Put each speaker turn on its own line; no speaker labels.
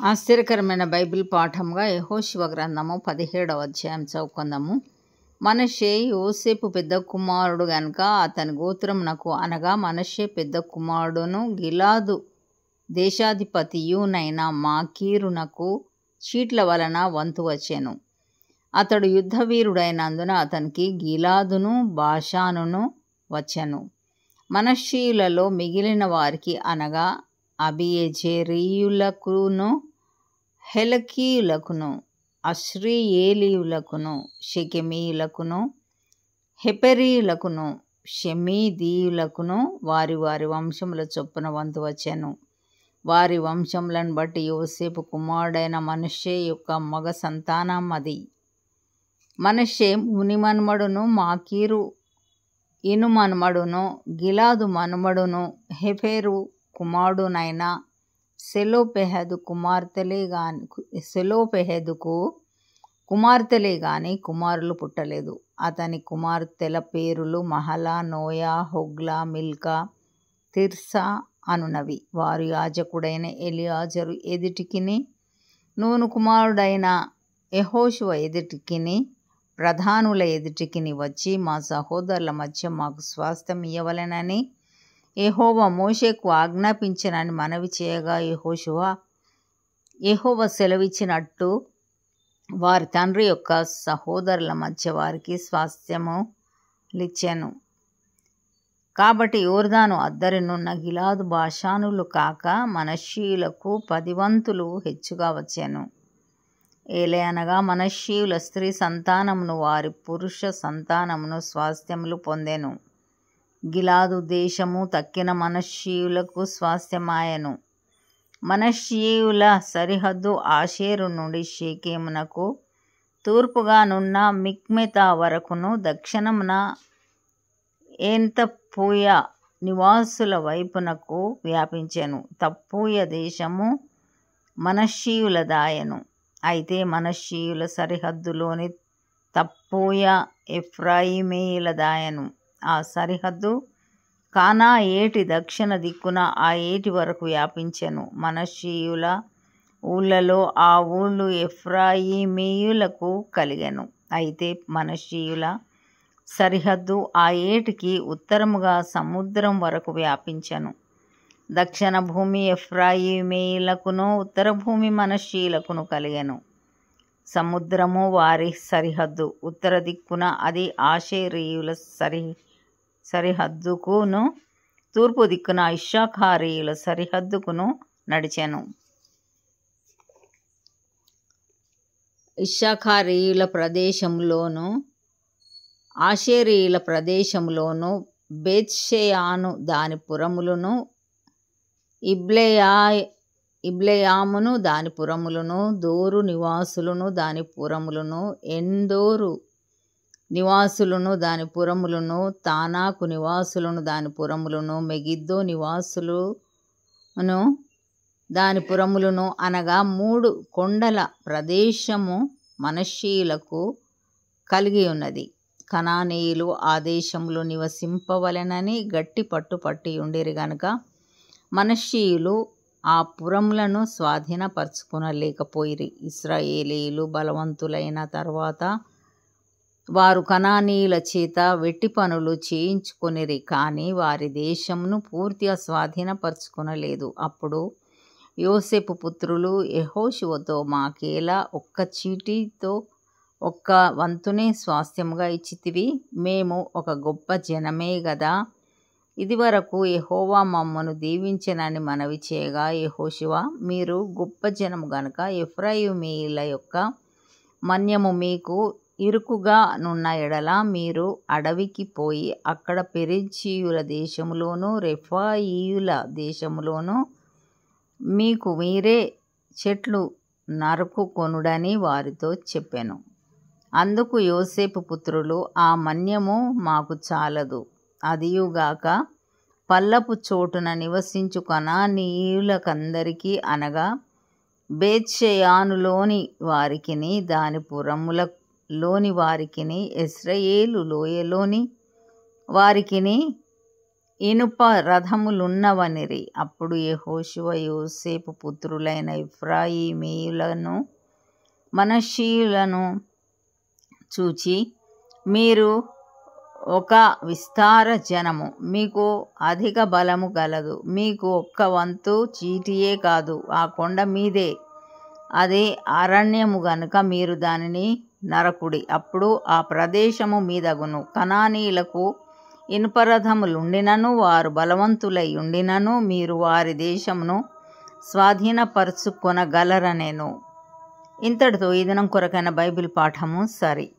ఆశ్చర్యకరమైన బైబిల్ పాఠంగా యెహోషువ గ్రంథము 17వ అధ్యాయం చదువుకుందాము. మనష్షే యోసేపు పెద్ద కుమారుడు గనుక అతని గోత్రమునకు అనగా మనష్షే పెద్ద కుమారుడును గిలాదు దేశాధిపతియునైన మాకీరునకు చీట్ల వలన వంతు వచ్చెను. అతడు యుద్ధవీరుడైనందున అతనికి గిలాదును బాషానును వచ్చెను. మనష్షీయులలో మిగిలిన వారికి అనగా అబియెజెరీయులకును హెలకీయులకును అశ్రీయేలీయులకును షెకెమీయులకును హెపెరీయులకును షెమీదీయులకును వారి వారి వంశముల చొప్పున వంతు వచ్చెను. వారి వంశములను బట్టి యోసేపు కుమారుడైన మనష్షే యొక్క మగ సంతానం అది. మనష్షే ముని మనుమడును మాకీరు ఇను మనుమడును గిలాదు మనుమడును హెఫెరు కుమారుడునైన సెలోపెహెదుకు కుమార్తెలే గాని కుమారులు పుట్టలేదు. అతని కుమార్తెల పేరులు Mahlah, Noah, Hoglah, Milcah, Tirzah అనునవి. వారు యాజకుడైన ఎలియాజరు ఎదుటికిని నూను కుమారుడైన యెహోషువ ఎదుటికిని ప్రధానుల ఎదుటికిని వచ్చి మా సహోదరుల మధ్య మాకు స్వాస్థ్యం ఇయ్యవలెనని యెహోవా మోషేకు ఆజ్ఞాపించినని మనవి చేయగా యెహోవా సెలవిచ్చినట్టు వారి తండ్రి యొక్క సహోదరుల మధ్య వారికి స్వాస్థ్యములిచ్చెను. కాబట్టి యోర్దాను అద్దరినున్న గిలాదు బాషానులు కాక మనష్షీయులకు 10 వంతులు హెచ్చుగా వచ్చెను. ఏలయనగా మనష్షీయుల స్త్రీ సంతానమును వారి పురుష సంతానమును స్వాస్థ్యములు పొందెను. గిలాదు దేశము తక్కిన మనష్షీయులకు స్వాస్థ్యమాయెను. మనష్షీయుల సరిహద్దు ఆషేరు నుండి షేకెమునకు తూర్పుగానున్న మిక్మెతా వరకును దక్షిణమున ఏన్తప్పూయ నివాసుల వైపునకు వ్యాపించెను. తప్పూయ దేశము మనష్షీయులదాయెను. అయితే మనష్షీయుల సరిహద్దులోని తప్పూయ ఎఫ్రాయిమీయులదాయెను. ఆ సరిహద్దు కానా ఏటి దక్షిణ దిక్కున ఆ ఏటి వరకు వ్యాపించెను. మనష్షీయుల ఊళ్ళలో ఆ ఊళ్ళు ఎఫ్రాయిమీయులకు కలిగెను. అయితే మనష్షీయుల సరిహద్దు ఆ ఏటికి ఉత్తరముగా సముద్రం వరకు వ్యాపించెను. దక్షిణ భూమి ఎఫ్రాయిమీయులకును ఉత్తర భూమి మనష్షీయులకును కలిగెను. సముద్రము వారి సరిహద్దు. ఉత్తర దిక్కున అది ఆషేరీయుల సరిహద్దుకును తూర్పు దిక్కున ఇశ్శాఖారీయుల సరిహద్దుకును నడిచెను. ఇశ్శాఖారీయుల ప్రదేశములోను ఆషేరీయుల ప్రదేశములోను బేత్షెయాను దాని పురములను ఇబ్లెయామును దాని పురములను దోరు నివాసులను దాని పురములను ఎందోరు నివాసులను దాని పురములను తానాకు నివాసులను దాని పురములను మెగిద్దో నివాసులను దాని పురములను అనగా 3 కొండల ప్రదేశము మనష్షీయులకు కలిగి ఉన్నది. కనానీయులు ఆ దేశంలో నివసింపవలెనని గట్టి పట్టి ఉండిరి గనుక మనష్షీయులు ఆ పురములను స్వాధీనపరచుకొనలేకపోయిరి. ఇశ్రాయేలీయులు బలవంతులైన తర్వాత వారు కనానీయుల చేత వెట్టి పనులు చేయించుకొనిరి, కానీ వారి దేశమును పూర్తిగా స్వాధీనపరచుకొనలేదు. అప్పుడు యోసేపు పుత్రులు యెహోషువతో మాకేలా ఒక్క చీటితో ఒక్క వంతునే స్వాస్థ్యముగా ఇచ్చితివి? మేము ఒక గొప్ప జనమే గదా. ఇదివరకు యెహోవా మమ్మను దీవించెనని మనవి చేయగా యెహోషువ మీరు గొప్ప జనము గనుక ఎఫ్రాయిమీయుల యొక్క మన్యము మీకు ఇరుకుగా నున్న ఎడల మీరు అడవికి పోయి అక్కడ పెరిజ్జీయుల దేశములోను రెఫాయీయుల దేశములోను మీకు మీరే చెట్లు నరుకుకొనుడని వారితో చెప్పెను. అందుకు యోసేపు పుత్రులు ఆ మన్యము మాకు చాలదు, అదియుగాక పల్లపు చోటున నివసించు కనానీయులకందరికీ అనగా బేత్షెయానులోని వారికిని దాని పురములలోని వారికిని యెజ్రెయేలు లోయలోని వారికిని ఇనుప రథములున్నవనిరి. అప్పుడు యెహోషువ యోసేపు పుత్రులైన ఎఫ్రాయిమీయులను మనష్షీయులను చూచి, మీరు ఒక విస్తార జనము, మీకు అధిక బలము గలదు. మీకు ఒక్క వంతు చీటియే కాదు, ఆ కొండ మీదే, అదే అరణ్యము గనుక మీరు దానిని నరకుడి. అప్పుడు ఆ ప్రదేశము మీదగును. కనానీయులకు ఇనుపరథములుండినను, వారు బలవంతులై ఉండినను, మీరు వారి దేశమును స్వాధీనపరుచుకొనగలరనెను. ఇంతటితో ఈ దినం కొరకైన బైబిల్ పాఠము సరి.